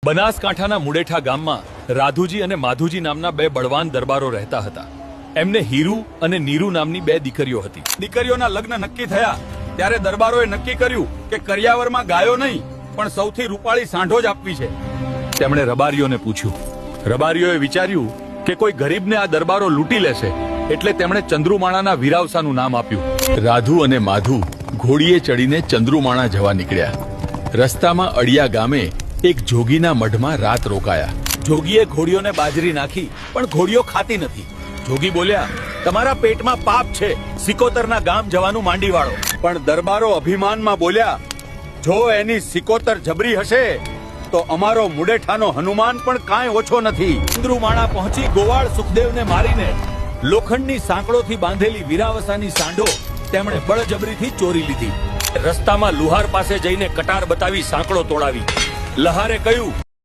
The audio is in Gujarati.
બનાસકાંઠાના મુડેઠા ગામમાં રાધુજી અને માધુજી નામના બે બળવાન દરબારો રહેતા હતા. એમને હીરુ અને નીરુ નામની બે દીકરીઓ હતી. દીકરીઓના લગ્ન નક્કી થયા ત્યારે દરબારોએ નક્કી કર્યું કે કરિયાવરમાં ગાયો નહીં પણ સૌથી રૂપાળી સાંઢો જ આપવી છે. તેમણે રબારીઓને પૂછ્યું. રબારીઓએ વિચાર્યું કે કોઈ ગરીબને આ દરબારો લૂંટી લેશે એટલે તેમણે ચંદ્રુમાણાના વીરાવસાનું નામ આપ્યું. રાધુ અને માધુ ઘોડીએ ચડીને ચંદ્રુમાણા જવા નીકળ્યા. રસ્તામાં અડિયા ગામે એક જોગીના મઢમાં રાત રોકાયા. જોગીએ ઘોડીઓને બાજરી નાખી પણ ઘોડીઓ ખાતી નથી. જોગી બોલ્યા, તમારા પેટમાં પાપ છે, સિકોતરના ગામ જવાનું માંડી વાળો. પણ દરબારો અભિમાનમાં બોલ્યા, જો એની સિકોતર જબરી હશે તો અમારો મુડેઠાનો હનુમાન પણ કાંઈ ઓછો નથી. ચંદ્રુમાણા પહોંચી ગોવાળ સુખદેવને મારીને લોખંડની સાંકળોથી બાંધેલી વીરાવસાની સાંઢો તેમણે બળજબરીથી ચોરી લીધી. રસ્તામાં લુહાર પાસે જઈને કટાર બતાવી સાંકળો તોડાવી. લહારે કહ્યું,